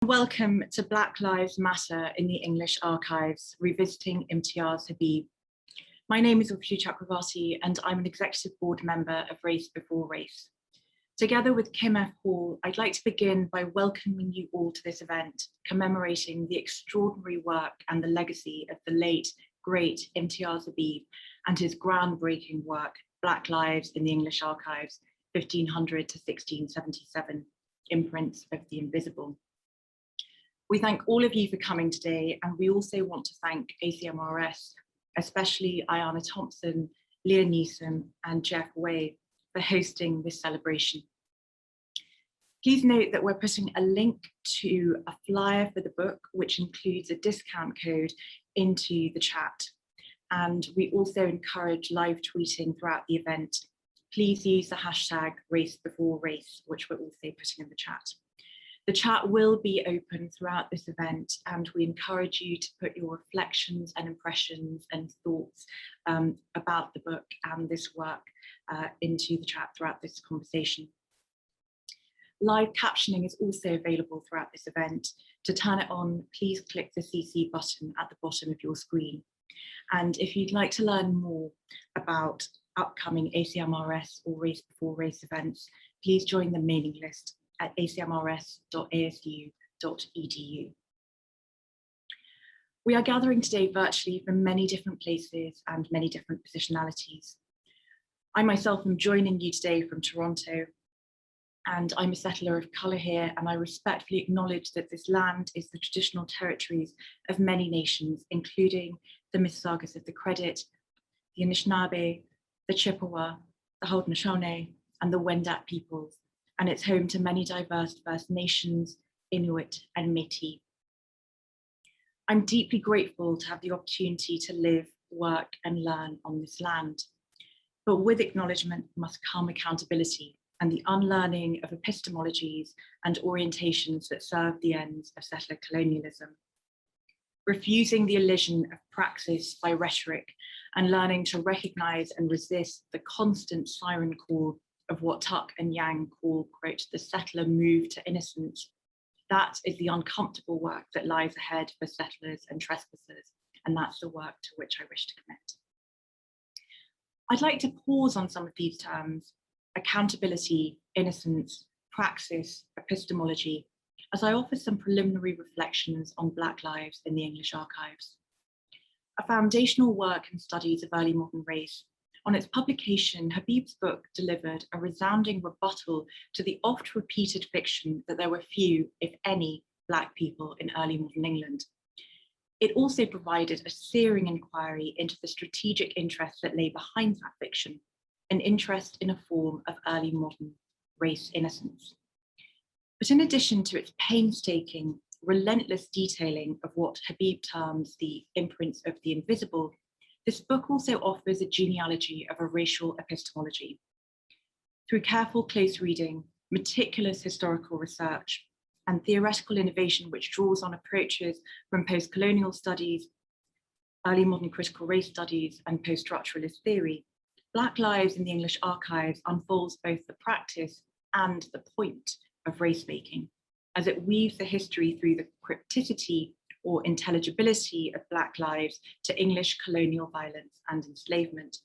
Welcome to Black Lives Matter in the English Archives, revisiting Imtiaz Habib. My name is Urvashi Chakravarty and I'm an executive board member of RaceB4Race. Together with Kim F. Hall, I'd like to begin by welcoming you all to this event, commemorating the extraordinary work and the legacy of the late, great Imtiaz Habib and his groundbreaking work, Black Lives in the English Archives, 1500 to 1677, Imprints of the Invisible. We thank all of you for coming today, and we also want to thank ACMRS, especially Ayana Thompson, Leah Neeson, and Jeff Way for hosting this celebration. Please note that we're putting a link to a flyer for the book, which includes a discount code, into the chat. And we also encourage live tweeting throughout the event. Please use the hashtag RaceB4Race, which we're also putting in the chat. The chat will be open throughout this event, and we encourage you to put your reflections and impressions and thoughts about the book and this work into the chat throughout this conversation. Live captioning is also available throughout this event. To turn it on, please click the CC button at the bottom of your screen. And if you'd like to learn more about upcoming ACMRS or Race4Race events, please join the mailing list at acmrs.asu.edu. We are gathering today virtually from many different places and many different positionalities. I myself am joining you today from Toronto, and I'm a settler of colour here, and I respectfully acknowledge that this land is the traditional territories of many nations, including the Mississaugas of the Credit, the Anishinaabe, the Chippewa, the Haudenosaunee, and the Wendat peoples, and it's home to many diverse First Nations, Inuit, and Métis. I'm deeply grateful to have the opportunity to live, work, and learn on this land. But with acknowledgement must come accountability and the unlearning of epistemologies and orientations that serve the ends of settler colonialism. Refusing the elision of praxis by rhetoric and learning to recognize and resist the constant siren call of what Tuck and Yang call, quote, the settler move to innocence. That is the uncomfortable work that lies ahead for settlers and trespassers, and that's the work to which I wish to commit. I'd like to pause on some of these terms, accountability, innocence, praxis, epistemology, as I offer some preliminary reflections on Black lives in the English Archives. A foundational work in studies of early modern race. On its publication, Habib's book delivered a resounding rebuttal to the oft-repeated fiction that there were few, if any, Black people in early modern England. It also provided a searing inquiry into the strategic interests that lay behind that fiction, an interest in a form of early modern race innocence. But in addition to its painstaking, relentless detailing of what Habib terms the imprints of the invisible, this book also offers a genealogy of a racial epistemology. Through careful close reading, meticulous historical research, and theoretical innovation which draws on approaches from post-colonial studies, early modern critical race studies, and post-structuralist theory, Black Lives in the English Archives unfolds both the practice and the point of race-making, as it weaves the history through the crypticity or intelligibility of Black lives to English colonial violence and enslavement.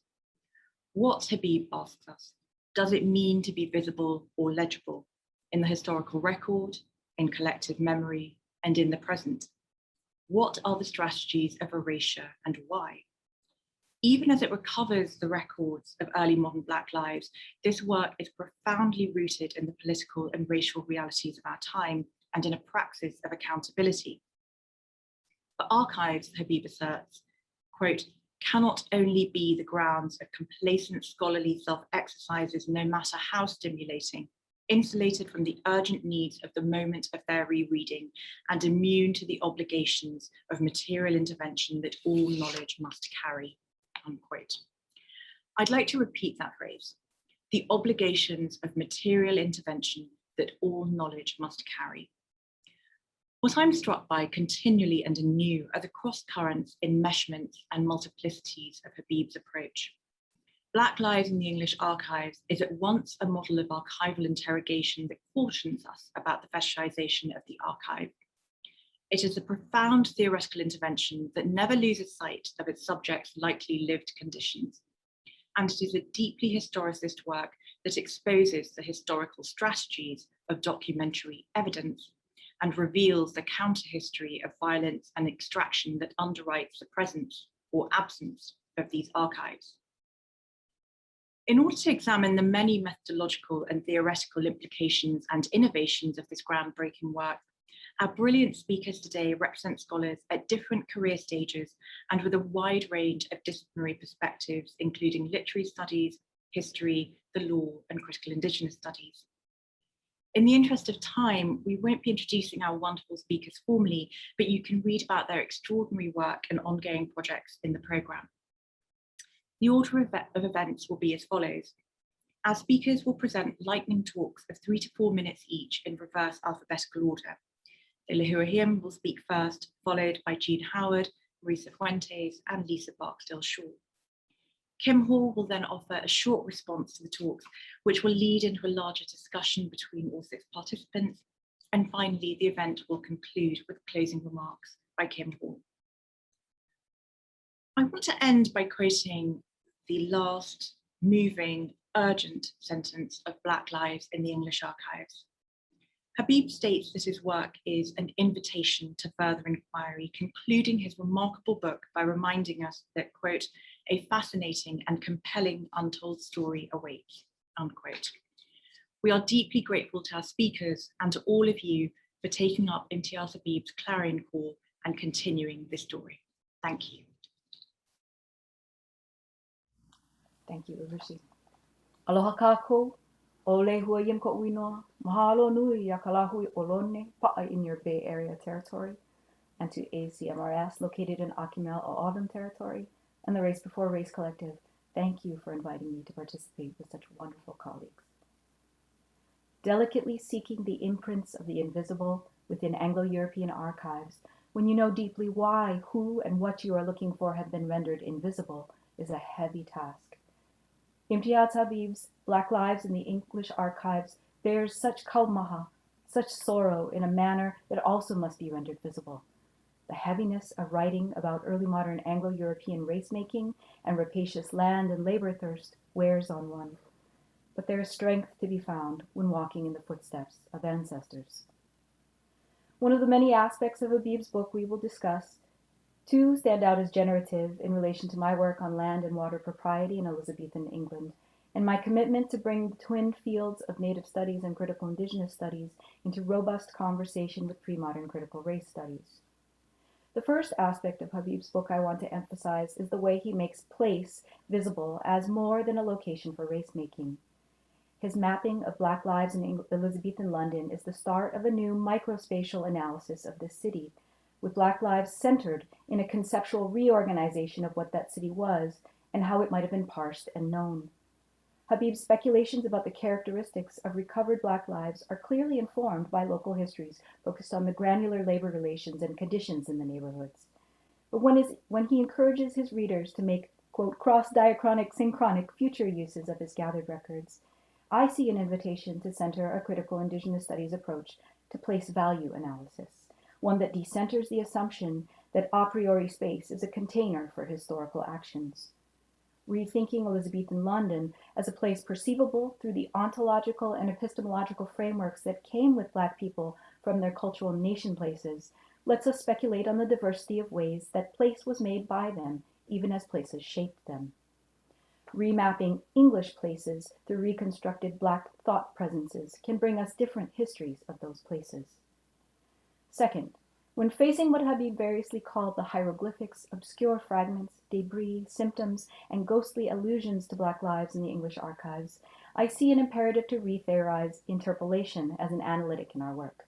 What, Habib asks us, does it mean to be visible or legible in the historical record, in collective memory, and in the present? What are the strategies of erasure and why? Even as it recovers the records of early modern Black lives, this work is profoundly rooted in the political and racial realities of our time and in a praxis of accountability. But archives, Habib asserts, quote, cannot only be the grounds of complacent scholarly self-exercises, no matter how stimulating, insulated from the urgent needs of the moment of their rereading and immune to the obligations of material intervention that all knowledge must carry, unquote. I'd like to repeat that phrase, the obligations of material intervention that all knowledge must carry. What I'm struck by continually and anew are the cross-currents, enmeshments, and multiplicities of Habib's approach. Black Lives in the English Archives is at once a model of archival interrogation that cautions us about the fetishization of the archive, It is a profound theoretical intervention that never loses sight of its subject's likely lived conditions. And it is a deeply historicist work that exposes the historical strategies of documentary evidence and reveals the counter-history of violence and extraction that underwrites the presence or absence of these archives. In order to examine the many methodological and theoretical implications and innovations of this groundbreaking work, our brilliant speakers today represent scholars at different career stages and with a wide range of disciplinary perspectives, including literary studies, history, the law, and critical Indigenous studies. In the interest of time, we won't be introducing our wonderful speakers formally, but you can read about their extraordinary work and ongoing projects in the programme. The order of events will be as follows. Our speakers will present lightning talks of 3 to 4 minutes each in reverse alphabetical order. Lehua Yim will speak first, followed by Jean Howard, Marisa Fuentes, and Lisa Barksdale-Shaw. Kim Hall will then offer a short response to the talks, which will lead into a larger discussion between all 6 participants. And finally, the event will conclude with closing remarks by Kim Hall. I want to end by quoting the last moving, urgent sentence of Black Lives in the English archives. Habib states that his work is an invitation to further inquiry, concluding his remarkable book by reminding us that, quote, a fascinating and compelling untold story awaits, unquote. We are deeply grateful to our speakers and to all of you for taking up Imtiaz Habib's clarion call and continuing this story. Thank you. Thank you, Urvashi. Aloha kākou, o Lehua Yim ko uinoa, mahalo nui ya kalahui olone pa'a in your Bay Area territory, and to ACMRS located in Akimel o Autumn territory, and the RaceB4Race Collective, thank you for inviting me to participate with such wonderful colleagues. Delicately seeking the imprints of the invisible within Anglo-European archives, when you know deeply why, who, and what you are looking for have been rendered invisible, is a heavy task. Imtiaz Habib's Black Lives in the English Archives bears such kaumaha, such sorrow in a manner that also must be rendered visible. The heaviness of writing about early modern Anglo-European race-making and rapacious land and labor thirst wears on one. But there is strength to be found when walking in the footsteps of ancestors. One of the many aspects of Habib's book we will discuss, 2 stand out as generative in relation to my work on land and water propriety in Elizabethan England, and my commitment to bring the twin fields of Native studies and critical Indigenous studies into robust conversation with Premodern Critical Race Studies. The first aspect of Habib's book I want to emphasize is the way he makes place visible as more than a location for race-making. His mapping of Black lives in Elizabethan London is the start of a new microspatial analysis of this city, with Black lives centered in a conceptual reorganization of what that city was and how it might have been parsed and known. Habib's speculations about the characteristics of recovered Black lives are clearly informed by local histories focused on the granular labor relations and conditions in the neighborhoods. But when he encourages his readers to make, quote, cross-diachronic, synchronic future uses of his gathered records, I see an invitation to center a critical Indigenous studies approach to place value analysis, one that decenters the assumption that a priori space is a container for historical actions. Rethinking Elizabethan London as a place perceivable through the ontological and epistemological frameworks that came with Black people from their cultural nation places lets us speculate on the diversity of ways that place was made by them, even as places shaped them. Remapping English places through reconstructed Black thought presences can bring us different histories of those places. Second, when facing what Habib variously called the hieroglyphics, obscure fragments, debris, symptoms, and ghostly allusions to Black lives in the English archives, I see an imperative to re-theorize interpolation as an analytic in our work.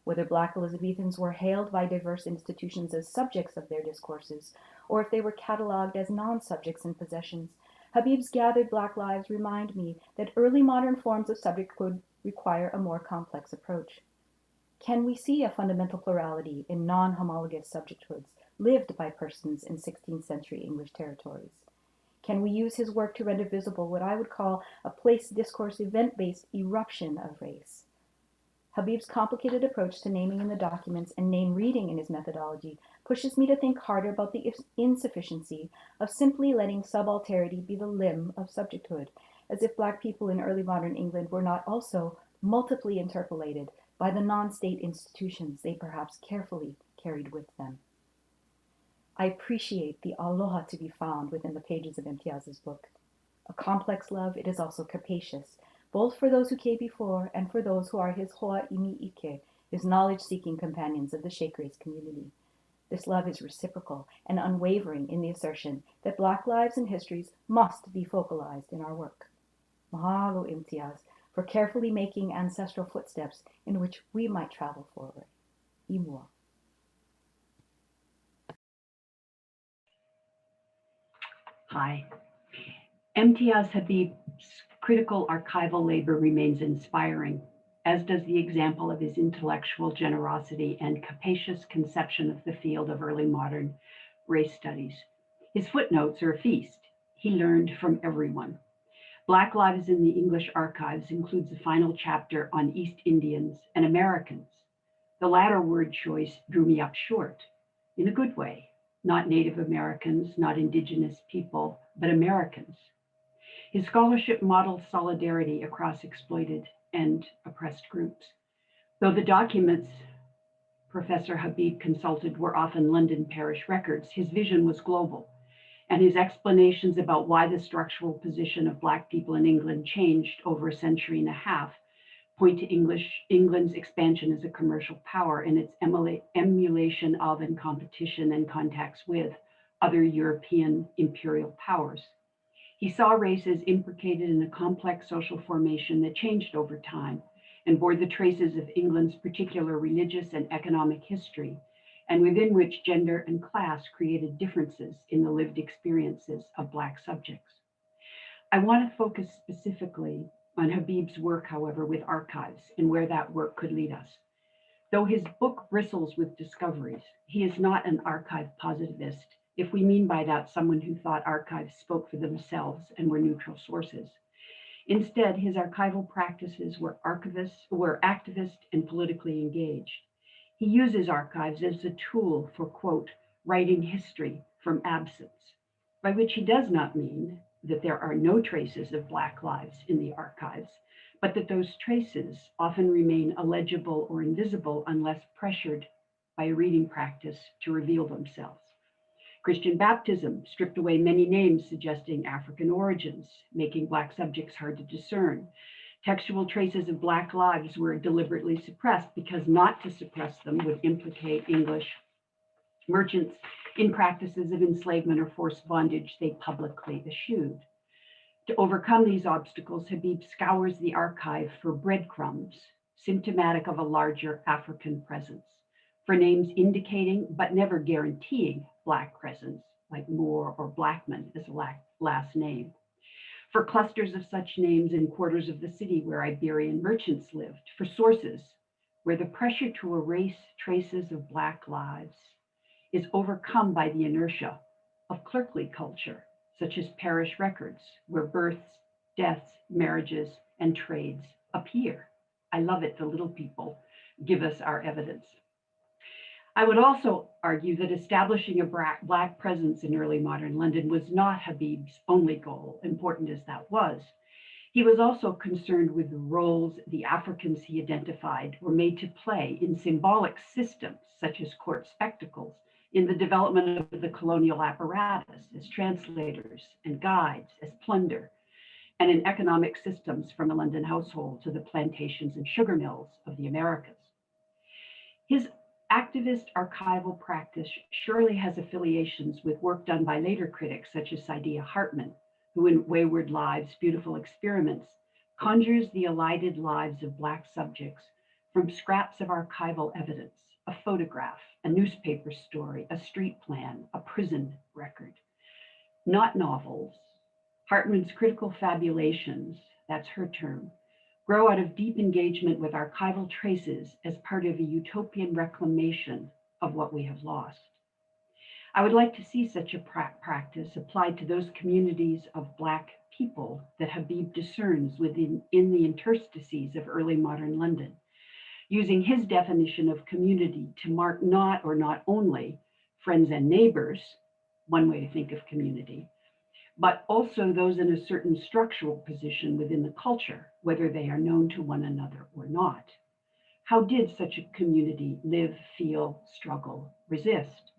Whether Black Elizabethans were hailed by diverse institutions as subjects of their discourses, or if they were cataloged as non-subjects and possessions, Habib's gathered Black lives remind me that early modern forms of subjecthood require a more complex approach. Can we see a fundamental plurality in non-homologous subjecthoods lived by persons in 16th century English territories? Can we use his work to render visible what I would call a place discourse event-based eruption of race? Habib's complicated approach to naming in the documents and name reading in his methodology pushes me to think harder about the insufficiency of simply letting subalterity be the limb of subjecthood, as if Black people in early modern England were not also multiply interpolated by the non-state institutions they perhaps carefully carried with them. I appreciate the aloha to be found within the pages of Imtiaz's book. A complex love, it is also capacious, both for those who came before and for those who are his hoa imi ike, his knowledge-seeking companions of the Shake Race community. This love is reciprocal and unwavering in the assertion that Black lives and histories must be focalized in our work. Mahalo, Imtiaz, for carefully making ancestral footsteps in which we might travel forward. Imua. Hi. Imtiaz Habib's critical archival labor remains inspiring, as does the example of his intellectual generosity and capacious conception of the field of early modern race studies. His footnotes are a feast. He learned from everyone. Black Lives in the English Archives includes a final chapter on East Indians and Americans. The latter word choice drew me up short, in a good way. Not Native Americans, not Indigenous people, but Americans. His scholarship modeled solidarity across exploited and oppressed groups. Though the documents Professor Habib consulted were often London parish records, his vision was global, and his explanations about why the structural position of Black people in England changed over a century and a half point to England's expansion as a commercial power and its emulation of and competition and contacts with other European imperial powers. He saw race as implicated in a complex social formation that changed over time and bore the traces of England's particular religious and economic history, and within which gender and class created differences in the lived experiences of Black subjects. I want to focus specifically on Habib's work, however, with archives and where that work could lead us. Though his book bristles with discoveries, he is not an archive positivist, if we mean by that someone who thought archives spoke for themselves and were neutral sources. Instead, his archival practices were activist and politically engaged. He uses archives as a tool for, quote, writing history from absence, by which he does not mean that there are no traces of Black lives in the archives, but that those traces often remain illegible or invisible unless pressured by a reading practice to reveal themselves. Christian baptism stripped away many names suggesting African origins, making Black subjects hard to discern. Textual traces of Black lives were deliberately suppressed because not to suppress them would implicate English merchants in practices of enslavement or forced bondage they publicly eschewed. To overcome these obstacles, Habib scours the archive for breadcrumbs, symptomatic of a larger African presence, for names indicating but never guaranteeing Black presence, like Moore or Blackman as a last name, for clusters of such names in quarters of the city where Iberian merchants lived, for sources where the pressure to erase traces of Black lives is overcome by the inertia of clerkly culture, such as parish records, where births, deaths, marriages, and trades appear. I love it, the little people give us our evidence. I would also argue that establishing a Black presence in early modern London was not Habib's only goal, important as that was. He was also concerned with the roles the Africans he identified were made to play in symbolic systems, such as court spectacles, in the development of the colonial apparatus as translators and guides, as plunder, and in economic systems from the London household to the plantations and sugar mills of the Americas. His activist archival practice surely has affiliations with work done by later critics such as Saidiya Hartman, who in Wayward Lives, Beautiful Experiments, conjures the elided lives of Black subjects from scraps of archival evidence, a photograph, a newspaper story, a street plan, a prison record. Not novels. Hartman's critical fabulations, that's her term, grow out of deep engagement with archival traces as part of a utopian reclamation of what we have lost. I would like to see such a practice applied to those communities of Black people that Habib discerns in the interstices of early modern London. using his definition of community to mark not only friends and neighbors, one way to think of community, but also those in a certain structural position within the culture, whether they are known to one another or not. How did such a community live, feel, struggle, resist?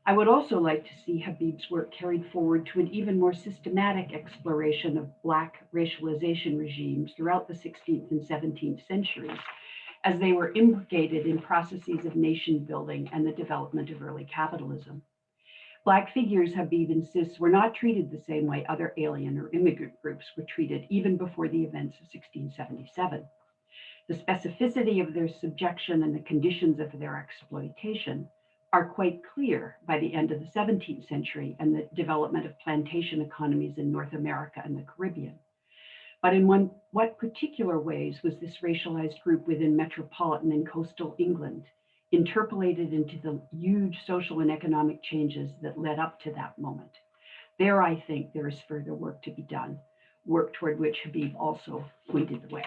I would also like to see Habib's work carried forward to an even more systematic exploration of Black racialization regimes throughout the 16th and 17th centuries, as they were implicated in processes of nation building and the development of early capitalism. Black figures, Habib insists, were not treated the same way other alien or immigrant groups were treated even before the events of 1677. The specificity of their subjection and the conditions of their exploitation are quite clear by the end of the 17th century and the development of plantation economies in North America and the Caribbean. But in what particular ways was this racialized group within metropolitan and coastal England interpolated into the huge social and economic changes that led up to that moment? There, I think there is further work to be done, work toward which Habib also pointed the way.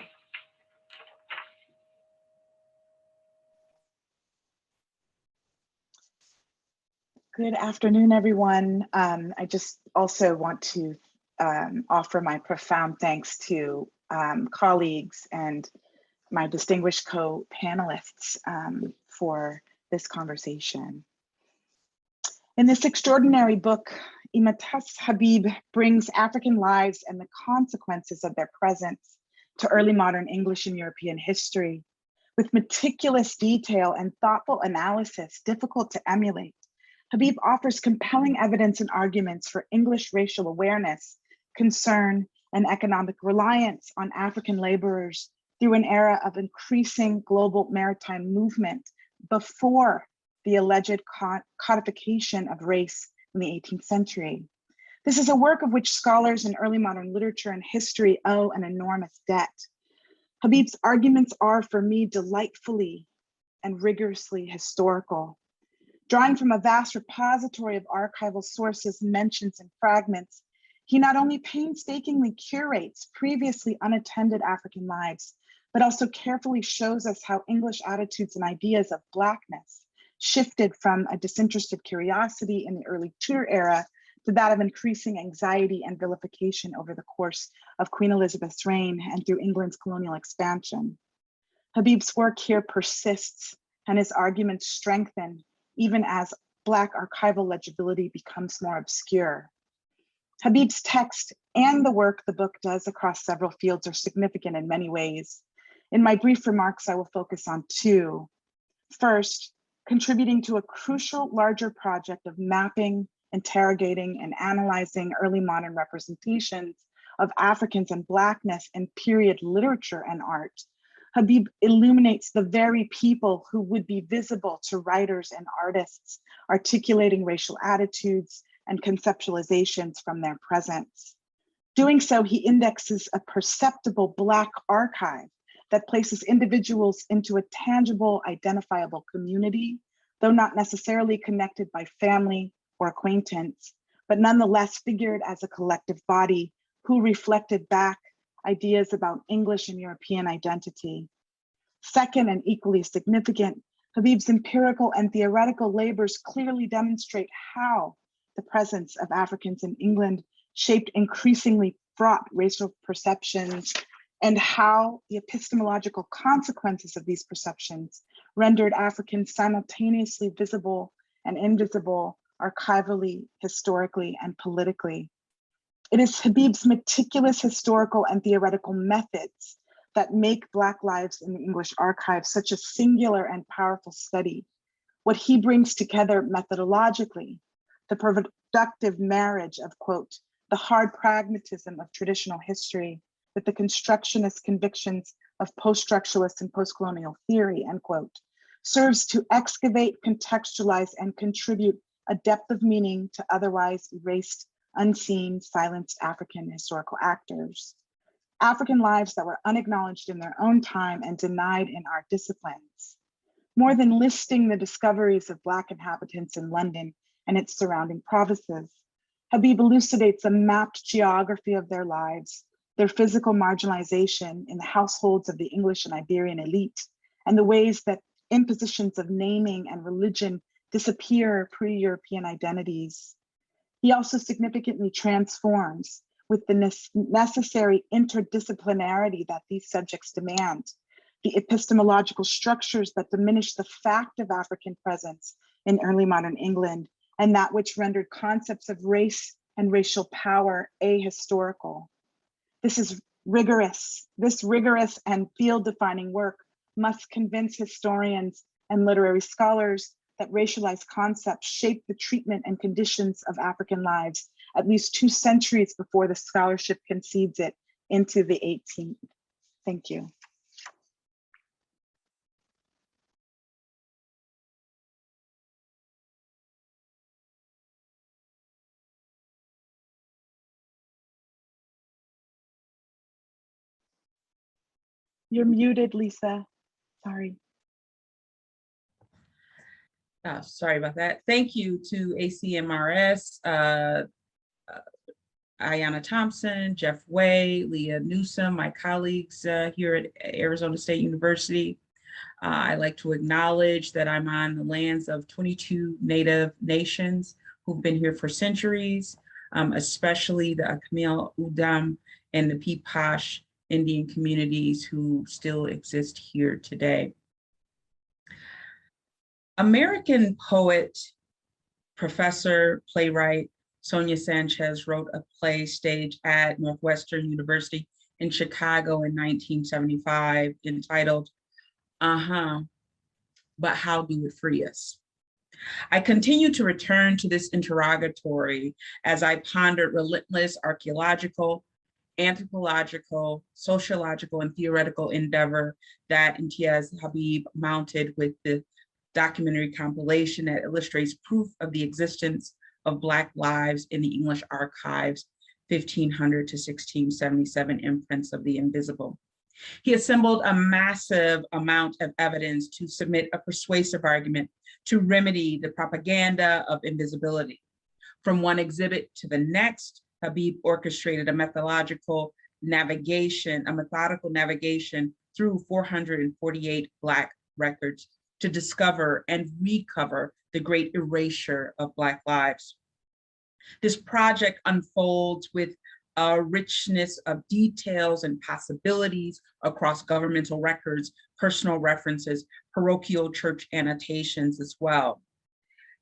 Good afternoon, everyone. I just also want to offer my profound thanks to colleagues and my distinguished co-panelists for this conversation. In this extraordinary book, Imtiaz Habib brings African lives and the consequences of their presence to early modern English and European history with meticulous detail and thoughtful analysis difficult to emulate. Habib offers compelling evidence and arguments for English racial awareness, concern, and economic reliance on African laborers through an era of increasing global maritime movement before the alleged codification of race in the 18th century. This is a work of which scholars in early modern literature and history owe an enormous debt. Habib's arguments are, for me, delightfully and rigorously historical. Drawing from a vast repository of archival sources, mentions, and fragments, he not only painstakingly curates previously unattended African lives, but also carefully shows us how English attitudes and ideas of Blackness shifted from a disinterested curiosity in the early Tudor era to that of increasing anxiety and vilification over the course of Queen Elizabeth's reign and through England's colonial expansion. Habib's work here persists and his arguments strengthen even as Black archival legibility becomes more obscure. Habib's text and the work the book does across several fields are significant in many ways. In my brief remarks, I will focus on two. First, contributing to a crucial larger project of mapping, interrogating, and analyzing early modern representations of Africans and Blackness in period literature and art. Habib illuminates the very people who would be visible to writers and artists, articulating racial attitudes and conceptualizations from their presence. Doing so, he indexes a perceptible Black archive that places individuals into a tangible, identifiable community, though not necessarily connected by family or acquaintance, but nonetheless figured as a collective body who reflected back ideas about English and European identity. Second, and equally significant, Habib's empirical and theoretical labors clearly demonstrate how the presence of Africans in England shaped increasingly fraught racial perceptions and how the epistemological consequences of these perceptions rendered Africans simultaneously visible and invisible archivally, historically, and politically. It is Habib's meticulous historical and theoretical methods that make Black lives in the English archive such a singular and powerful study. What he brings together methodologically, the productive marriage of, quote, the hard pragmatism of traditional history with the constructionist convictions of post-structuralist and post-colonial theory, end quote, serves to excavate, contextualize, and contribute a depth of meaning to otherwise erased, unseen, silenced African historical actors. African lives that were unacknowledged in their own time and denied in our disciplines. More than listing the discoveries of Black inhabitants in London and its surrounding provinces, Habib elucidates a mapped geography of their lives, their physical marginalization in the households of the English and Iberian elite, and the ways that impositions of naming and religion disappear pre-European identities. He also significantly transforms with the necessary interdisciplinarity that these subjects demand, the epistemological structures that diminish the fact of African presence in early modern England, and that which rendered concepts of race and racial power ahistorical. This rigorous and field-defining work must convince historians and literary scholars that racialized concepts shape the treatment and conditions of African lives at least 2 centuries before the scholarship concedes it into the 18th. Thank you. You're muted, Lisa. Sorry. Sorry about that. Thank you to ACMRS, Ayanna Thompson, Jeff Way, Leah Newsom, my colleagues here at Arizona State University. I'd like to acknowledge that I'm on the lands of 22 Native nations who've been here for centuries, especially the Akmil Udam and the Pipash Indian communities who still exist here today. American poet, professor, playwright, Sonia Sanchez wrote a play staged at Northwestern University in Chicago in 1975 entitled, But How Do It Free Us? I continue to return to this interrogatory as I pondered relentless archaeological, anthropological, sociological, and theoretical endeavor that Imtiaz Habib mounted with the documentary compilation that illustrates proof of the existence of Black lives in the English archives, 1500 to 1677 imprints of the invisible. He assembled a massive amount of evidence to submit a persuasive argument to remedy the propaganda of invisibility. From one exhibit to the next, Habib orchestrated a methodical navigation through 448 Black records to discover and recover the great erasure of Black lives. This project unfolds with a richness of details and possibilities across governmental records, personal references, parochial church annotations as well.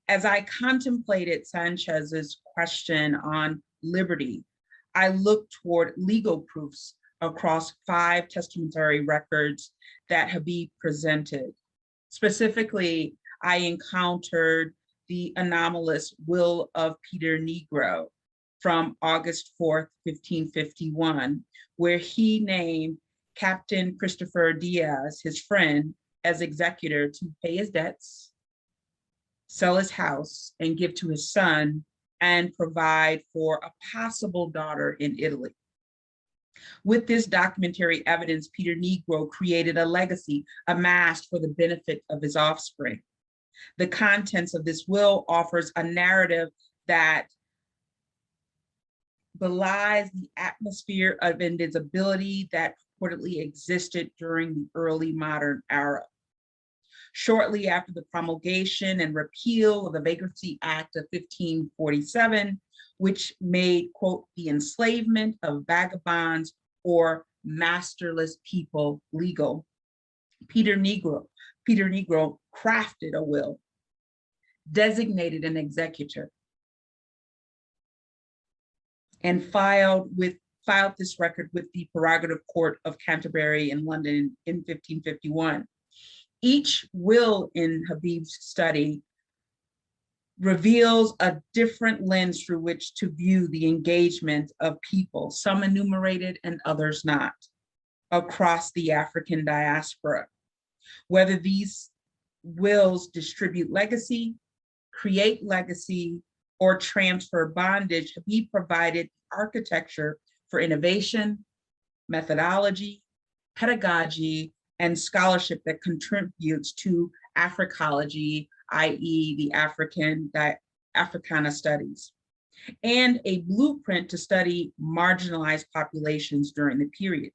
As I contemplated Sanchez's question on liberty, I looked toward legal proofs across 5 testamentary records that Habib presented. Specifically, I encountered the anomalous will of Peter Negro from August 4th, 1551, where he named Captain Christopher Diaz, his friend, as executor to pay his debts, sell his house, and give to his son, and provide for a possible daughter in Italy. With this documentary evidence, Peter Negro created a legacy amassed for the benefit of his offspring. The contents of this will offers a narrative that belies the atmosphere of invisibility that purportedly existed during the early modern era. Shortly after the promulgation and repeal of the Vagrancy Act of 1547, which made, quote, the enslavement of vagabonds or masterless people legal, Peter Negro crafted a will, designated an executor, and filed this record with the Prerogative Court of Canterbury in London in 1551. Each will in Habib's study reveals a different lens through which to view the engagement of people, some enumerated and others not, across the African diaspora. Whether these wills distribute legacy, create legacy, or transfer bondage, Habib provided architecture for innovation, methodology, pedagogy, and scholarship that contributes to Africology, i.e. the Africana studies, and a blueprint to study marginalized populations during the period.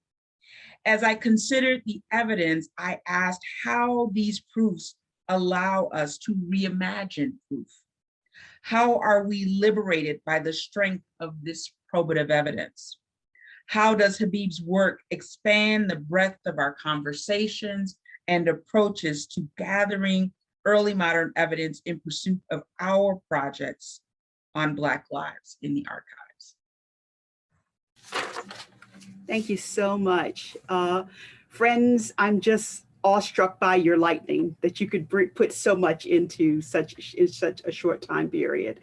As I considered the evidence, I asked how these proofs allow us to reimagine proof. How are we liberated by the strength of this probative evidence? How does Habib's work expand the breadth of our conversations and approaches to gathering early modern evidence in pursuit of our projects on Black lives in the archives? Thank you so much. Friends, I'm just awestruck by your lightning that you could put so much into such a short time period.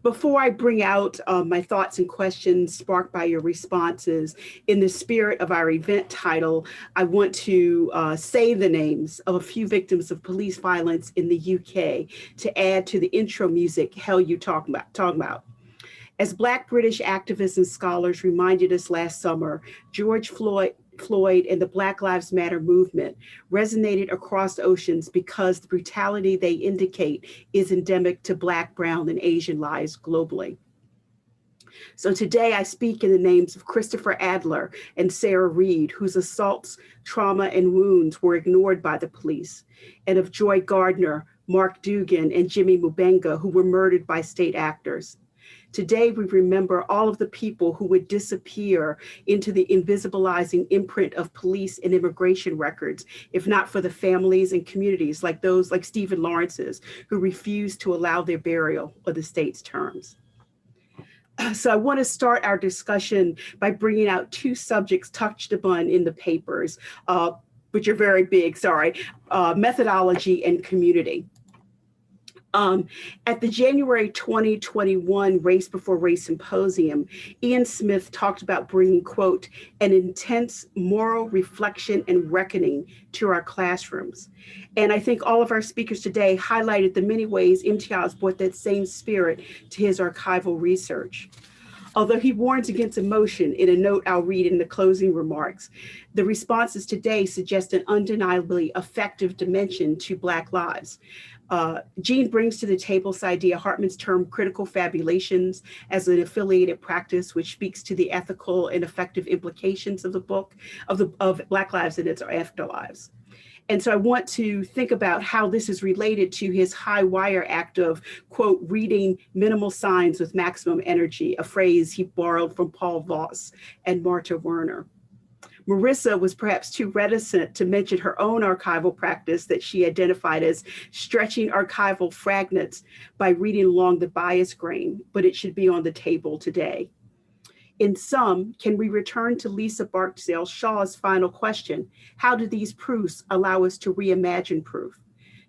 Before I bring out my thoughts and questions sparked by your responses, in the spirit of our event title, I want to say the names of a few victims of police violence in the UK to add to the intro music Hell You Talking About. As Black British activists and scholars reminded us last summer, George Floyd and the Black Lives Matter movement resonated across oceans because the brutality they indicate is endemic to Black, Brown, and Asian lives globally. So today I speak in the names of Christopher Adler and Sarah Reed, whose assaults, trauma, and wounds were ignored by the police, and of Joy Gardner, Mark Dugan, and Jimmy Mubenga, who were murdered by state actors. Today, we remember all of the people who would disappear into the invisibilizing imprint of police and immigration records, if not for the families and communities like those like Stephen Lawrence's, who refused to allow their burial of the state's terms. So I want to start our discussion by bringing out two subjects touched upon in the papers, which are very big, methodology and community. At the January 2021 Race4Race Symposium, Ian Smith talked about bringing, quote, an intense moral reflection and reckoning to our classrooms. And I think all of our speakers today highlighted the many ways Imtiaz brought that same spirit to his archival research. Although he warns against emotion in a note I'll read in the closing remarks, the responses today suggest an undeniably effective dimension to Black lives. Jean brings to the table Saidiya Hartman's term critical fabulations as an affiliated practice, which speaks to the ethical and effective implications of the book of Black lives and its afterlives. And so I want to think about how this is related to his high wire act of, quote, reading minimal signs with maximum energy, a phrase he borrowed from Paul Voss and Marta Werner. Marisa was perhaps too reticent to mention her own archival practice that she identified as stretching archival fragments by reading along the bias grain, but it should be on the table today. In sum, can we return to Lisa Barksdale-Shaw's final question? How do these proofs allow us to reimagine proof,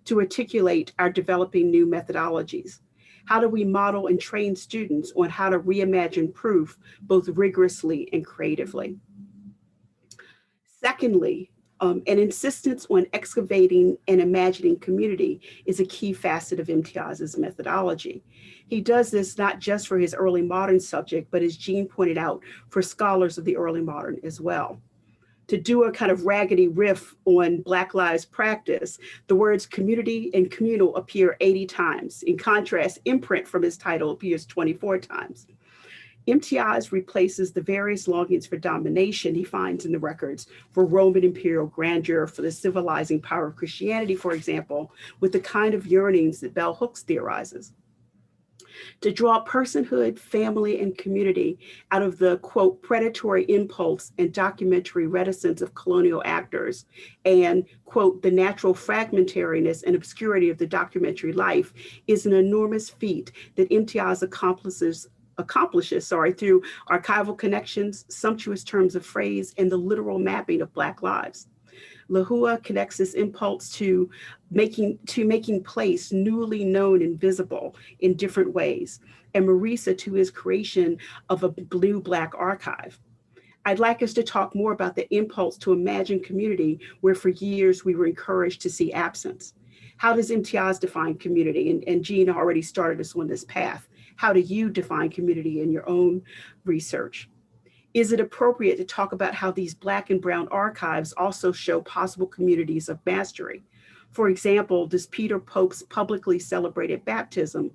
to articulate our developing new methodologies? How do we model and train students on how to reimagine proof, both rigorously and creatively? Secondly, an insistence on excavating and imagining community is a key facet of Imtiaz's methodology. He does this not just for his early modern subject, but as Jean pointed out, for scholars of the early modern as well. To do a kind of raggedy riff on Black lives practice, the words community and communal appear 80 times. In contrast, imprint from his title appears 24 times. Imtiaz replaces the various longings for domination he finds in the records for Roman imperial grandeur, for the civilizing power of Christianity, for example, with the kind of yearnings that Bell Hooks theorizes. To draw personhood, family, and community out of the, quote, predatory impulse and documentary reticence of colonial actors and, quote, the natural fragmentariness and obscurity of the documentary life is an enormous feat that Imtiaz accomplishes through archival connections, sumptuous terms of phrase, and the literal mapping of Black lives. Lehua connects this impulse to making place newly known and visible in different ways, and Marisa to his creation of a blue Black archive. I'd like us to talk more about the impulse to imagine community where for years we were encouraged to see absence. How does Imtiaz define community? And Jean already started us on this path. How do you define community in your own research? Is it appropriate to talk about how these Black and Brown archives also show possible communities of mastery? For example, does Peter Pope's publicly celebrated baptism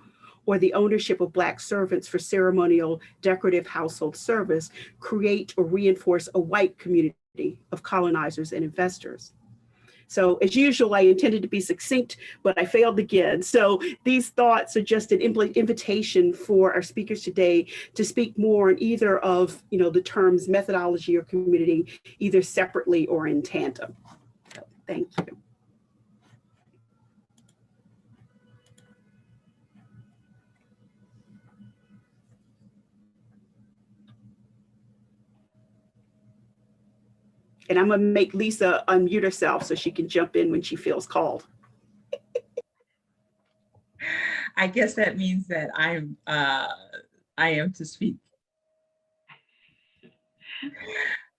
or the ownership of Black servants for ceremonial decorative household service create or reinforce a white community of colonizers and investors. So as usual, I intended to be succinct, but I failed again. So these thoughts are just an invitation for our speakers today to speak more on either of the terms methodology or community, either separately or in tandem. So, thank you. And I'm going to make Lisa unmute herself so she can jump in when she feels called. I guess that means that I am to speak.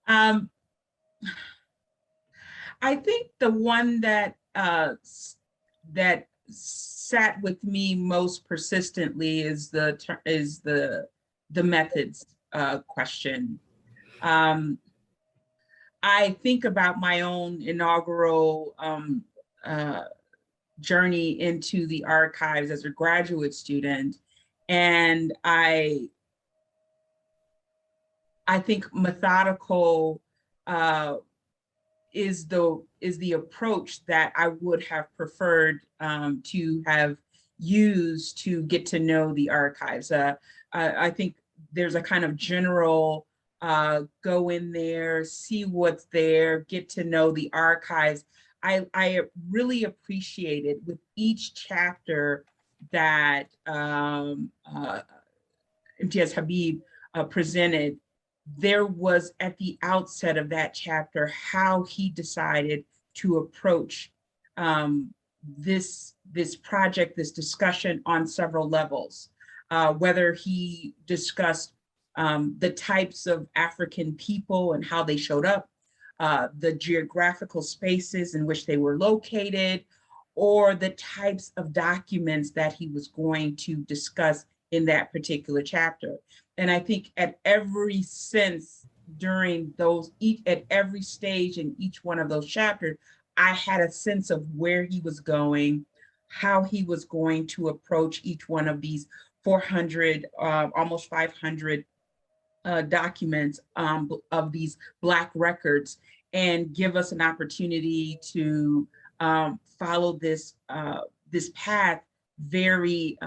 I think the one that that sat with me most persistently is the methods question. I think about my own inaugural journey into the archives as a graduate student, and I think methodical is the approach that I would have preferred to have used to get to know the archives. I think there's a kind of general go in there, see what's there, get to know the archives. I really appreciated with each chapter that Imtiaz Habib presented, there was at the outset of that chapter how he decided to approach this project, this discussion on several levels, whether he discussed the types of African people and how they showed up, the geographical spaces in which they were located, or the types of documents that he was going to discuss in that particular chapter. And I think at every sense during those, at every stage in each one of those chapters, I had a sense of where he was going, how he was going to approach each one of these 400, almost 500 documents of these Black records, and give us an opportunity to follow this path very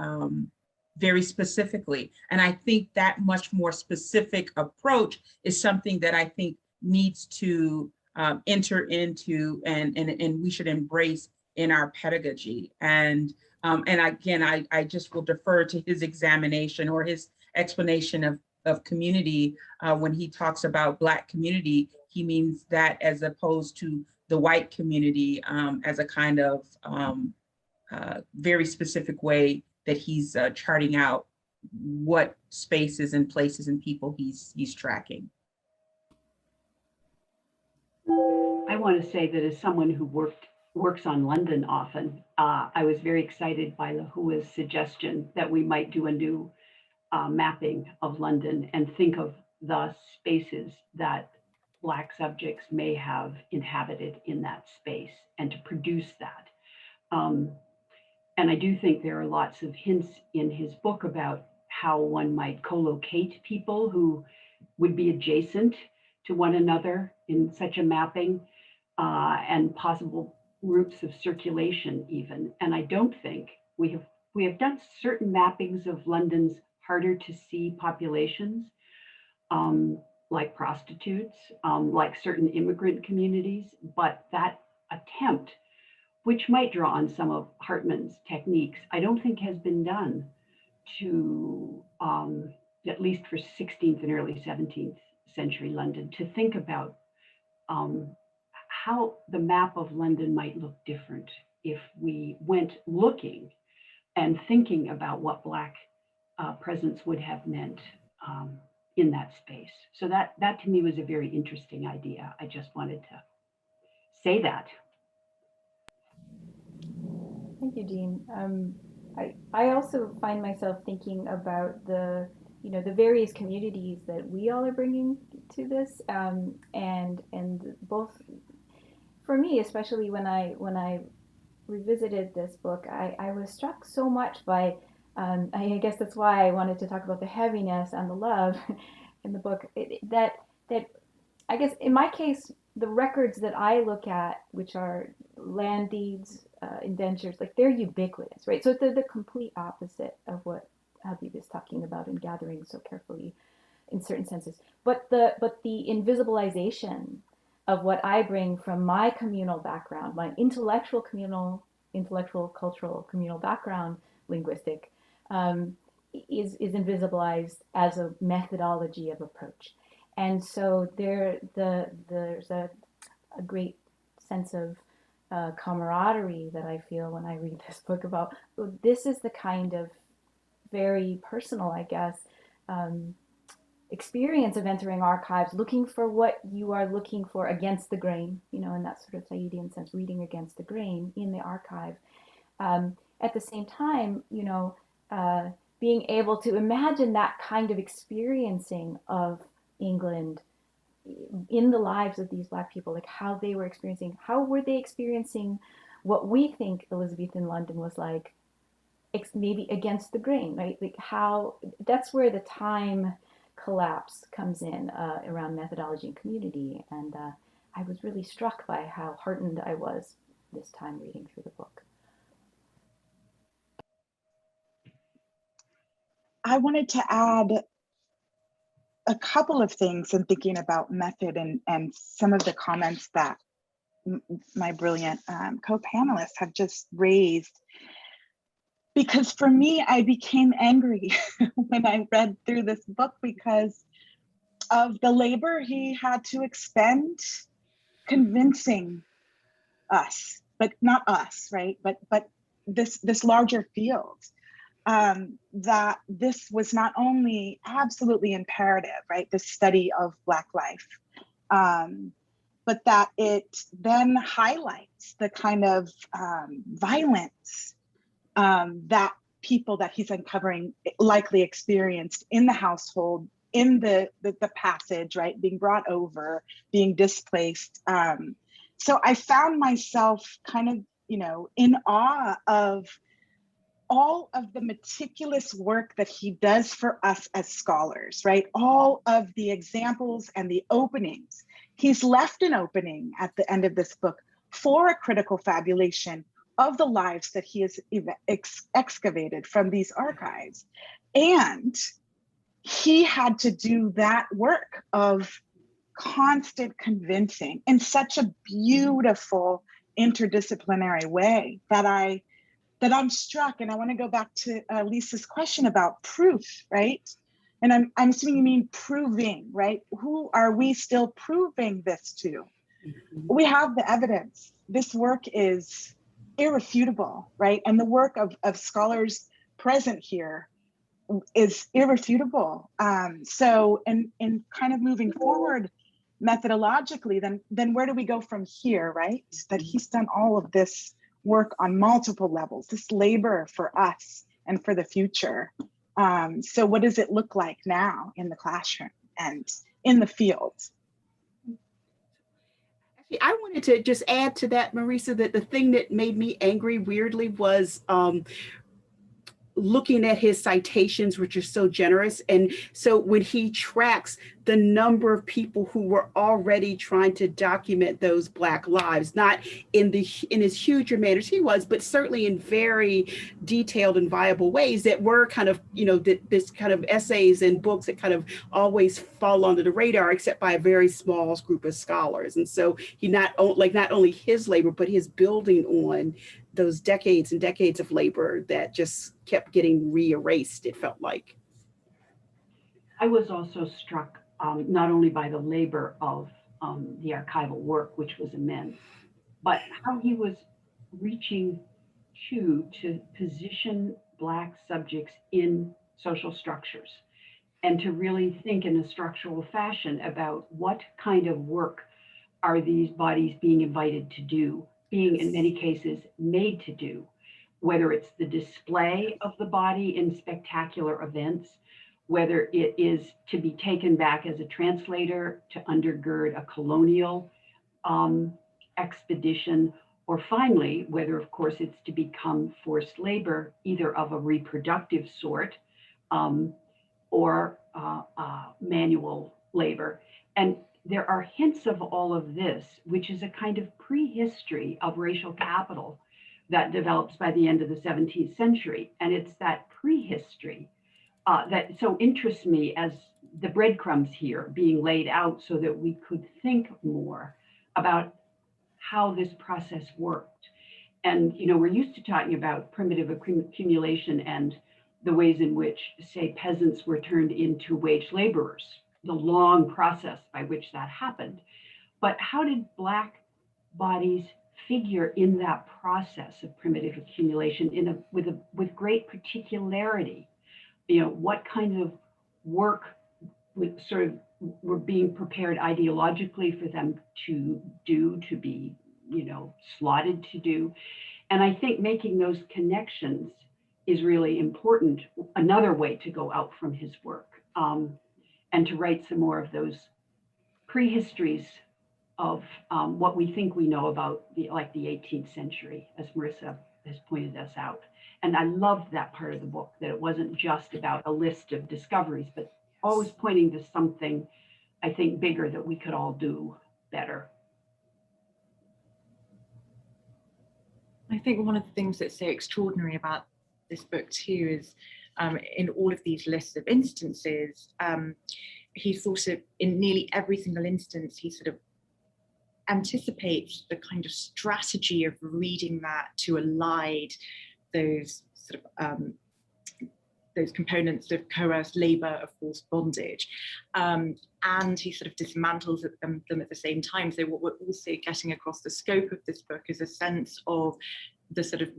specifically. And I think that much more specific approach is something that I think needs to enter into and we should embrace in our pedagogy. And again, I just will defer to his examination or his explanation of community. When he talks about Black community, he means that as opposed to the white community, as a kind of very specific way that he's charting out what spaces and places and people he's tracking. I want to say that as someone who works on London often, I was very excited by Lehua's suggestion that we might do a new mapping of London and think of the spaces that Black subjects may have inhabited in that space and to produce that. And I do think there are lots of hints in his book about how one might co-locate people who would be adjacent to one another in such a mapping, and possible routes of circulation even. And I don't think we have done certain mappings of London's harder to see populations, like prostitutes, like certain immigrant communities, but that attempt, which might draw on some of Hartman's techniques, I don't think has been done to, at least for 16th and early 17th century London, to think about how the map of London might look different if we went looking and thinking about what Black presence would have meant in that space. So that to me was a very interesting idea. I just wanted to say that. Thank you, Jean. I also find myself thinking about the various communities that we all are bringing to this, and both for me, especially when I revisited this book, I was struck so much by, I guess that's why I wanted to talk about the heaviness and the love in the book, that I guess in my case, the records that I look at, which are land deeds, indentures, like they're ubiquitous, right? So they're the complete opposite of what Habib is talking about and gathering so carefully in certain senses. But the invisibilization of what I bring from my communal background, my intellectual, cultural, communal background, linguistic, is invisibilized as a methodology of approach. And so there's a great sense of camaraderie that I feel when I read this book about, this is the kind of very personal, I guess, experience of entering archives, looking for what you are looking for against the grain, in that sort of Saidian sense, reading against the grain in the archive. At the same time, being able to imagine that kind of experiencing of England in the lives of these Black people, like how were they experiencing what we think Elizabethan London was like, maybe against the grain, right? Like that's where the time collapse comes in around methodology and community. And I was really struck by how heartened I was this time reading through the book. I wanted to add a couple of things in thinking about method and some of the comments that my brilliant co-panelists have just raised. Because for me, I became angry when I read through this book because of the labor he had to expend convincing us, but not us, right? But this larger field, that this was not only absolutely imperative, right? The study of Black life, but that it then highlights the kind of violence that people that he's uncovering likely experienced in the household, in the passage, right? Being brought over, being displaced. So I found myself kind of, in awe of all of the meticulous work that he does for us as scholars, right? All of the examples and the openings. He's left an opening at the end of this book for a critical fabulation of the lives that he has excavated from these archives. And he had to do that work of constant convincing in such a beautiful interdisciplinary way that I'm struck. And I want to go back to Lisa's question about proof, right? And I'm assuming you mean proving, right? Who are we still proving this to? We have the evidence. This work is irrefutable, right? And the work of scholars present here is irrefutable. So in kind of moving forward methodologically, then where do we go from here, right? That he's done all of this work on multiple levels, this labor for us and for the future. So what does it look like now in the classroom and in the field? I wanted to just add to that, Marisa, that the thing that made me angry weirdly was looking at his citations, which are so generous. And so when he tracks the number of people who were already trying to document those Black lives, not in as huge a manner as he was, but certainly in very detailed and viable ways that were kind of, this kind of essays and books that kind of always fall under the radar, except by a very small group of scholars. And so he not only his labor, but his building on those decades and decades of labor that just kept getting re-erased, it felt like. I was also struck not only by the labor of the archival work, which was immense, but how he was reaching to position Black subjects in social structures and to really think in a structural fashion about what kind of work are these bodies being invited to do, being in many cases made to do, whether it's the display of the body in spectacular events, whether it is to be taken back as a translator to undergird a colonial expedition, or finally, whether of course it's to become forced labor, either of a reproductive sort or manual labor. And there are hints of all of this, which is a kind of prehistory of racial capital that develops by the end of the 17th century. And it's that prehistory that so interests me as the breadcrumbs here being laid out so that we could think more about how this process worked. And, you know, we're used to talking about primitive accumulation and the ways in which, say, peasants were turned into wage laborers, the long process by which that happened. But how did Black bodies figure in that process of primitive accumulation with great particularity? You know, what kinds of work were being prepared ideologically for them to do, to be, you know, slotted to do. And I think making those connections is really important. Another way to go out from his work and to write some more of those prehistories of what we think we know about the 18th century, as Marisa has pointed us out. And I loved that part of the book, that it wasn't just about a list of discoveries, but always pointing to something, I think, bigger that we could all do better. I think one of the things that's so extraordinary about this book too is in all of these lists of instances, he sort of, in nearly every single instance, he sort of anticipates the kind of strategy of reading that to elide those sort of those components of coerced labor, of forced bondage, and he sort of dismantles them at the same time. So what we're also getting across the scope of this book is a sense of the sort of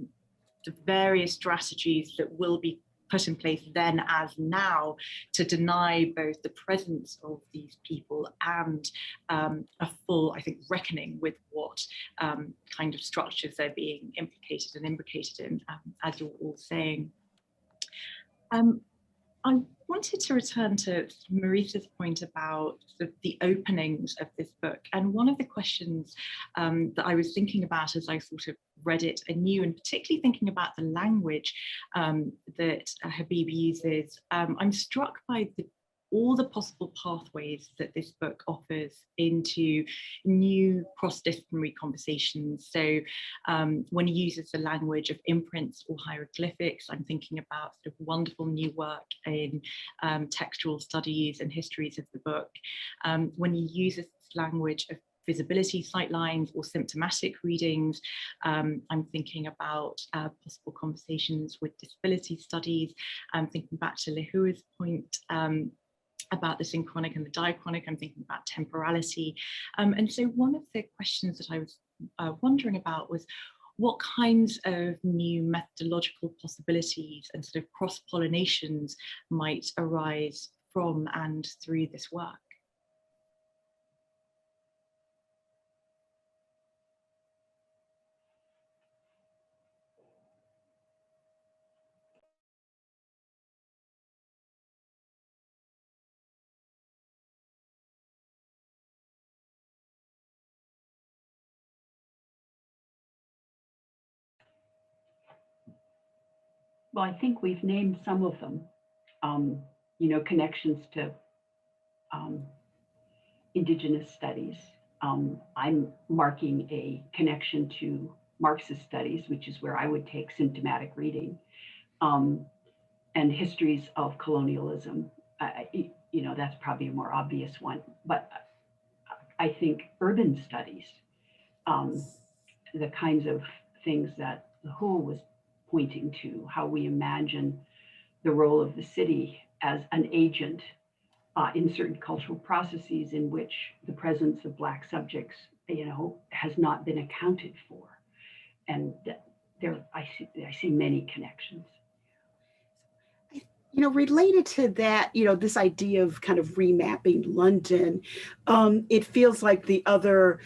the various strategies that will be put in place then as now to deny both the presence of these people and a full, I think, reckoning with what kind of structures they're being implicated and imbricated in, as you're all saying. I wanted to return to Marisa's point about the openings of this book. And one of the questions that I was thinking about as I sort of read it anew, and particularly thinking about the language that Habib uses, I'm struck by all the possible pathways that this book offers into new cross-disciplinary conversations. So when he uses the language of imprints or hieroglyphics, I'm thinking about sort of wonderful new work in textual studies and histories of the book. When he uses this language of visibility sightlines or symptomatic readings, I'm thinking about possible conversations with disability studies. I'm thinking back to Lehua's point about the synchronic and the diachronic. I'm thinking about temporality. And so one of the questions that I was wondering about was what kinds of new methodological possibilities and sort of cross-pollinations might arise from and through this work. Well, I think we've named some of them, you know, connections to Indigenous studies. I'm marking a connection to Marxist studies, which is where I would take symptomatic reading, and histories of colonialism. You know, that's probably a more obvious one, but I think urban studies, the kinds of things that Lehua was pointing to, how we imagine the role of the city as an agent in certain cultural processes in which the presence of Black subjects, you know, has not been accounted for. And there, I see many connections. You know, related to that, you know, this idea of kind of remapping London, it feels like the other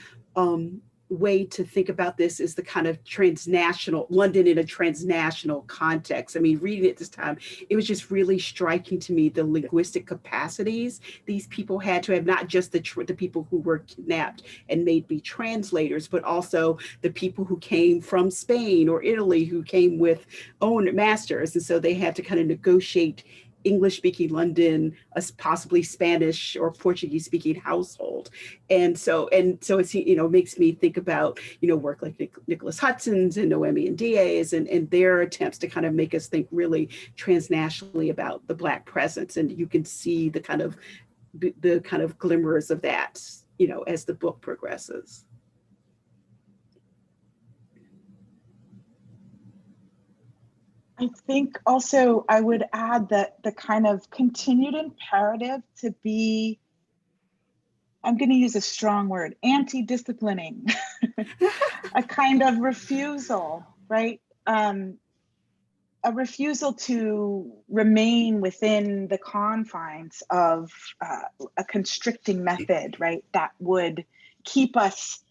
way to think about this is the kind of transnational, London in a transnational context. I mean, reading it this time, it was just really striking to me the linguistic capacities these people had to have, not just the people who were kidnapped and made be translators, but also the people who came from Spain or Italy who came with own masters. And so they had to kind of negotiate English-speaking London, a possibly Spanish or Portuguese-speaking household. And so it's, makes me think about, work like Nicholas Hudson's and Noemi and Diaz and their attempts to kind of make us think really transnationally about the Black presence. And you can see the kind of glimmers of that, as the book progresses. I think also I would add that the kind of continued imperative to be, I'm going to use a strong word, anti-disciplining, a kind of refusal, right? A refusal to remain within the confines of a constricting method, right? That would keep us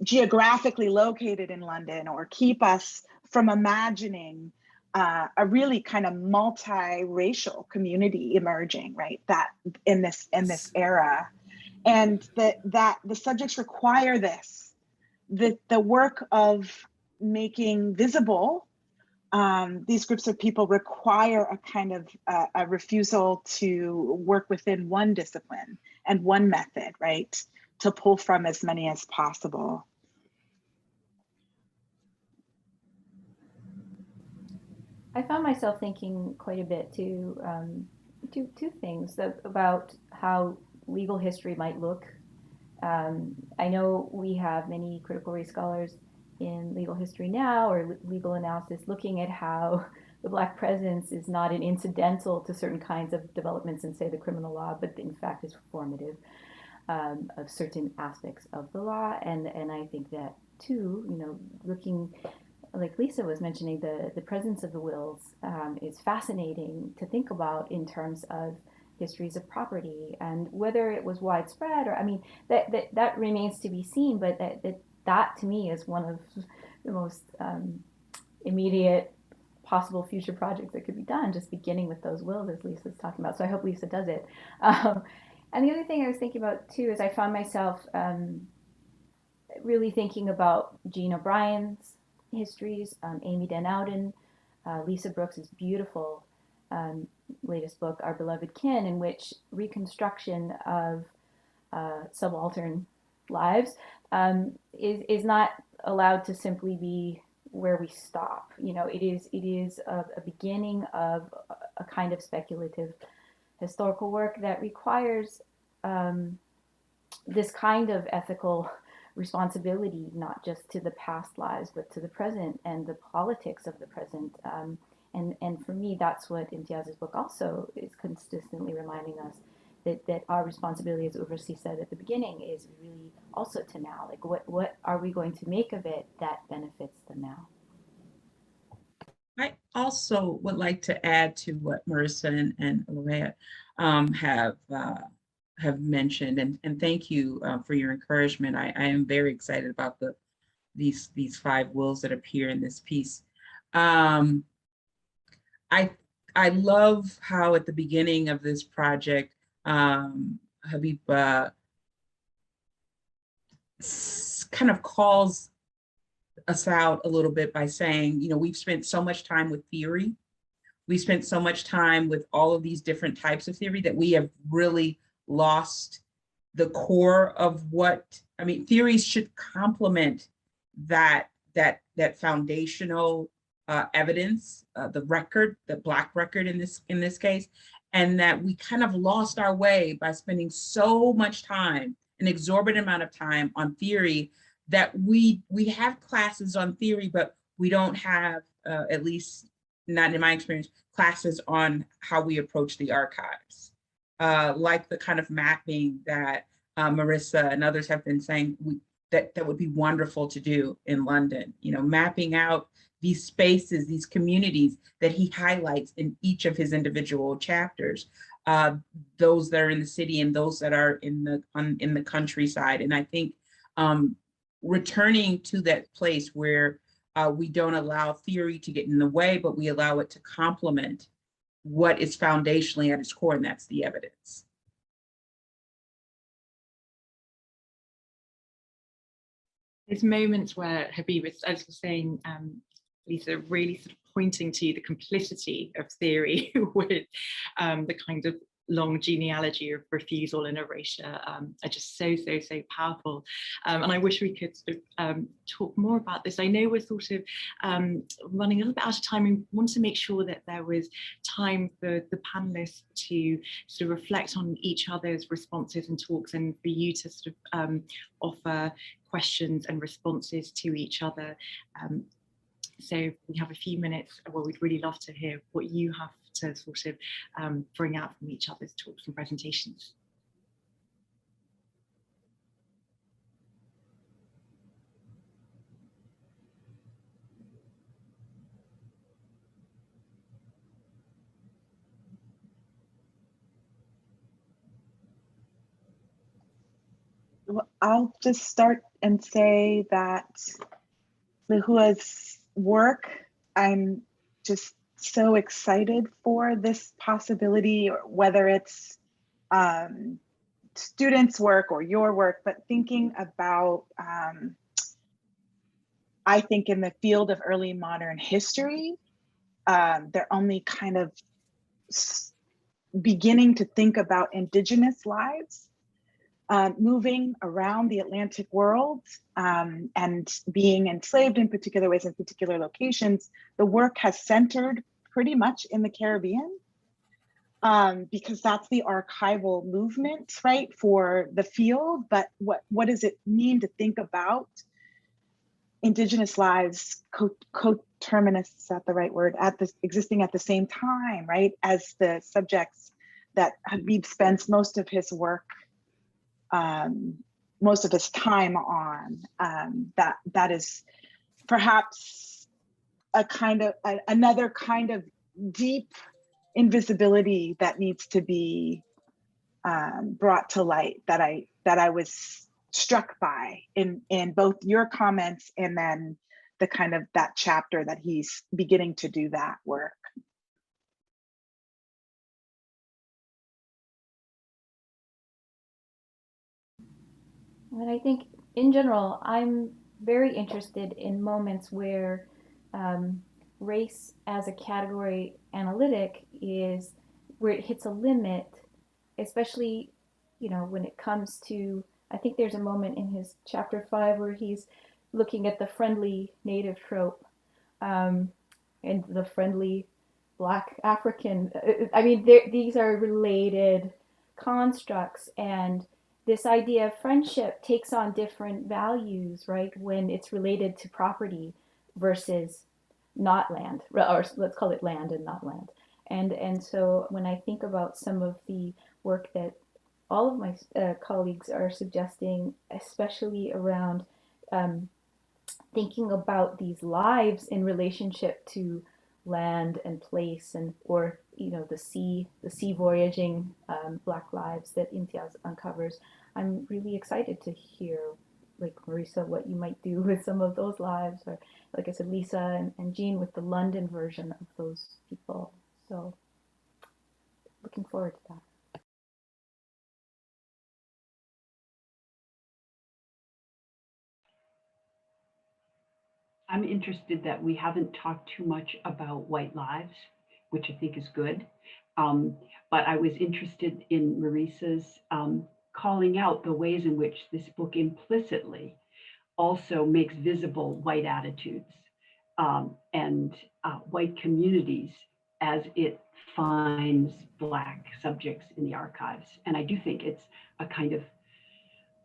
geographically located in London or keep us from imagining a really kind of multiracial community emerging, right? That in this era, and that the subjects require this, the work of making visible these groups of people require a kind of a refusal to work within one discipline and one method, right? To pull from as many as possible. I found myself thinking quite a bit two things about how legal history might look. I know we have many critical race scholars in legal history now, or legal analysis, looking at how the Black presence is not an incidental to certain kinds of developments in, say, the criminal law, but in fact is formative of certain aspects of the law. And I think that too, looking, like Lisa was mentioning, the presence of the wills is fascinating to think about in terms of histories of property and whether it was widespread, or, I mean, that remains to be seen, but that to me is one of the most immediate possible future projects that could be done, just beginning with those wills, as Lisa's talking about. So I hope Lisa does it. And the other thing I was thinking about too is I found myself really thinking about Jean O'Brien's histories, Amy Den Ouden, Lisa Brooks's beautiful latest book, Our Beloved Kin, in which reconstruction of subaltern lives is not allowed to simply be where we stop. It is a beginning of a kind of speculative historical work that requires this kind of ethical responsibility, not just to the past lives, but to the present and the politics of the present. And for me, that's what Imtiaz's book also is consistently reminding us, that our responsibility, as Urvashi said at the beginning, is really also to now. Like, what are we going to make of it that benefits the now? I also would like to add to what Marisa and Lehua have mentioned, and thank you for your encouragement. I am very excited about these 5 wills that appear in this piece. I love how at the beginning of this project, Habib kind of calls us out a little bit by saying, we've spent so much time with theory. We spent so much time with all of these different types of theory that we have really lost the core of theories should complement that foundational evidence, the record, the Black record in this case, and that we kind of lost our way by spending so much time, an exorbitant amount of time on theory, that we have classes on theory, but we don't have, at least not in my experience, classes on how we approach the archives. Like the kind of mapping that Marisa and others have been saying that would be wonderful to do in London, mapping out these spaces, these communities that he highlights in each of his individual chapters, those that are in the city and those that are in the countryside. And I think returning to that place where we don't allow theory to get in the way, but we allow it to complement what is foundationally at its core, and that's the evidence. There's moments where Habib, as was saying, Lisa, really sort of pointing to the complicity of theory with the kind of long genealogy of refusal and erasure are just so powerful. And I wish we could sort of talk more about this. I know we're sort of running a little bit out of time. We want to make sure that there was time for the panelists to sort of reflect on each other's responses and talks, and for you to sort of offer questions and responses to each other. So we have a few minutes. Well, we'd really love to hear what you have to sort of bring out from each other's talks and presentations. Well, I'll just start and say that Lehua's work, I'm just so excited for this possibility, or whether it's students' work or your work, but thinking about, I think in the field of early modern history, they're only kind of beginning to think about Indigenous lives moving around the Atlantic world and being enslaved in particular ways in particular locations. The work has centered pretty much in the Caribbean because that's the archival movement, right, for the field. But what does it mean to think about Indigenous lives coterminous, is that the right word, existing at the same time, right, as the subjects that Habib spends most of his work, most of his time on. That is perhaps a kind of another kind of deep invisibility that needs to be brought to light, that I was struck by in both your comments and then the kind of that chapter that he's beginning to do that work. And I think in general, I'm very interested in moments where race as a category analytic is where it hits a limit, especially, when it comes to, I think there's a moment in his chapter 5 where he's looking at the friendly native trope and the friendly Black African. I mean, these are related constructs, and this idea of friendship takes on different values, right, when it's related to property versus not land, or let's call it land and not land. And so when I think about some of the work that all of my colleagues are suggesting, especially around thinking about these lives in relationship to land and place, and or the sea voyaging Black lives that Imtiaz uncovers, I'm really excited to hear, like Marisa, what you might do with some of those lives, or like I said, Lisa and Jean with the London version of those people. So looking forward to that. I'm interested that we haven't talked too much about white lives, which I think is good. But I was interested in Marisa's calling out the ways in which this book implicitly also makes visible white attitudes and white communities as it finds Black subjects in the archives. And I do think it's a kind of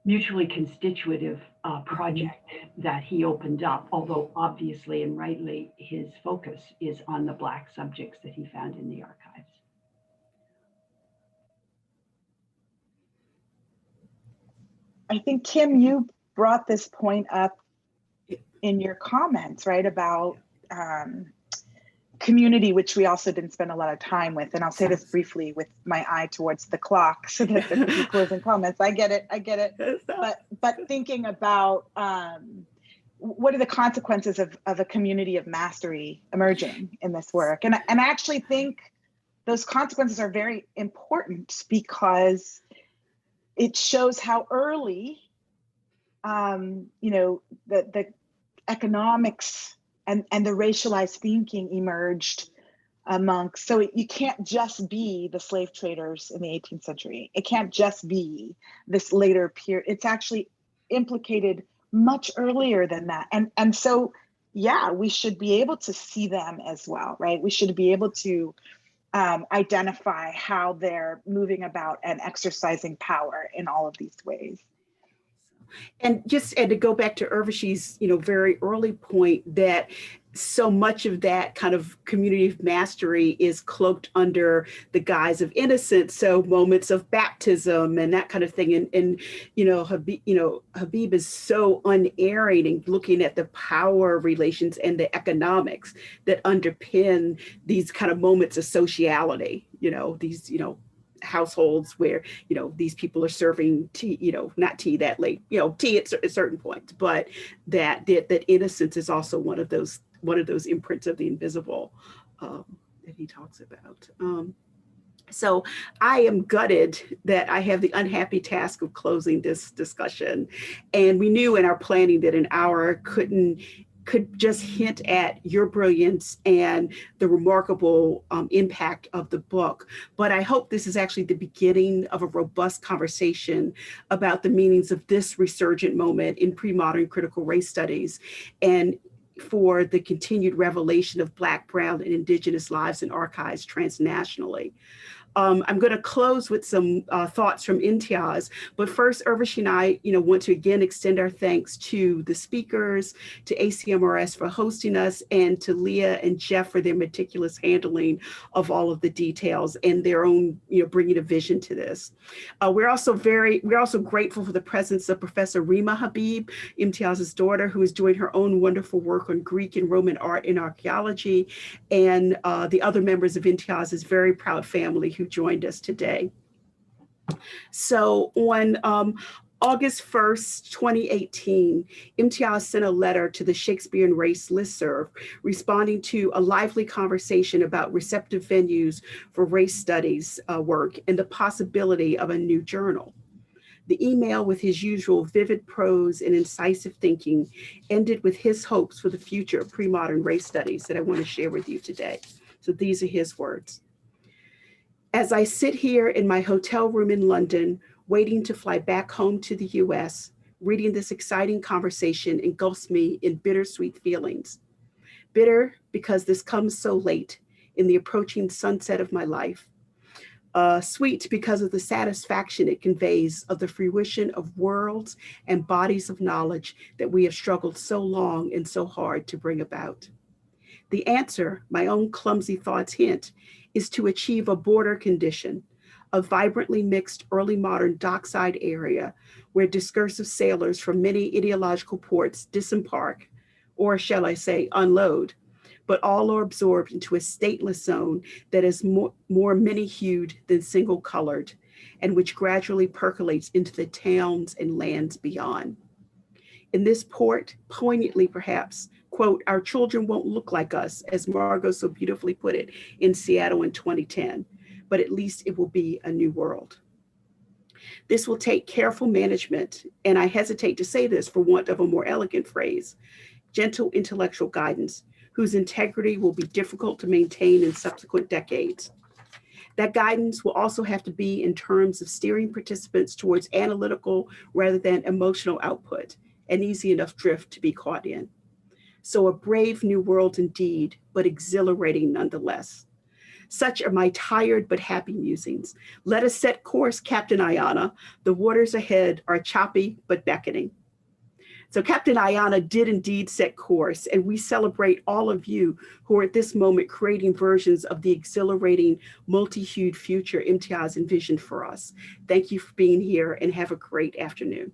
mutually constitutive project that he opened up, although obviously and rightly his focus is on the Black subjects that he found in the archives. I think, Kim, you brought this point up in your comments, right, about community, which we also didn't spend a lot of time with. And I'll say this briefly with my eye towards the clock so that there could be closing comments. I get it. But thinking about what are the consequences of a community of mastery emerging in this work? And I actually think those consequences are very important because it shows how early, the economics and the racialized thinking emerged amongst, so you can't just be the slave traders in the 18th century. It can't just be this later period. It's actually implicated much earlier than that. And so, yeah, we should be able to see them as well, right? We should be able to identify how they're moving about and exercising power in all of these ways. And to go back to Urvashi's, very early point, that so much of that kind of community of mastery is cloaked under the guise of innocence. So moments of baptism and that kind of thing. And Habib is so unerring in looking at the power relations and the economics that underpin these kind of moments of sociality, these, households where these people are serving tea, not tea that late, tea at certain points, but that innocence is also one of those imprints of the invisible that he talks about. So I am gutted that I have the unhappy task of closing this discussion, and we knew in our planning that an hour could just hint at your brilliance and the remarkable impact of the book. But I hope this is actually the beginning of a robust conversation about the meanings of this resurgent moment in pre-modern critical race studies, and for the continued revelation of Black, Brown, and Indigenous lives and archives transnationally. I'm going to close with some thoughts from Imtiaz, but first, Urvashi and I, want to again extend our thanks to the speakers, to ACMRS for hosting us, and to Leah and Jeff for their meticulous handling of all of the details and their own, bringing a vision to this. We're also grateful for the presence of Professor Rima Habib, Imtiaz's daughter, who is doing her own wonderful work on Greek and Roman art and archaeology, and the other members of Imtiaz's very proud family who joined us today. So on August 1st, 2018, Imtiaz sent a letter to the Shakespearean Race listserv responding to a lively conversation about receptive venues for race studies work and the possibility of a new journal. The email, with his usual vivid prose and incisive thinking, ended with his hopes for the future of pre-modern race studies that I want to share with you today. So these are his words. As I sit here in my hotel room in London, waiting to fly back home to the US, reading this exciting conversation engulfs me in bittersweet feelings. Bitter because this comes so late in the approaching sunset of my life. Sweet because of the satisfaction it conveys of the fruition of worlds and bodies of knowledge that we have struggled so long and so hard to bring about. The answer, my own clumsy thoughts hint, is to achieve a border condition, a vibrantly mixed early modern dockside area where discursive sailors from many ideological ports disembark, or shall I say unload, but all are absorbed into a stateless zone that is more many-hued than single-colored, and which gradually percolates into the towns and lands beyond. In this port, poignantly perhaps, quote, our children won't look like us, as Margot so beautifully put it in Seattle in 2010, but at least it will be a new world. This will take careful management, and I hesitate to say this for want of a more elegant phrase, gentle intellectual guidance, whose integrity will be difficult to maintain in subsequent decades. That guidance will also have to be in terms of steering participants towards analytical rather than emotional output, an easy enough drift to be caught in. So a brave new world indeed, but exhilarating nonetheless. Such are my tired but happy musings. Let us set course, Captain Ayana. The waters ahead are choppy but beckoning. So Captain Ayana did indeed set course, and we celebrate all of you who are at this moment creating versions of the exhilarating, multi-hued future Imtiaz envisioned for us. Thank you for being here and have a great afternoon.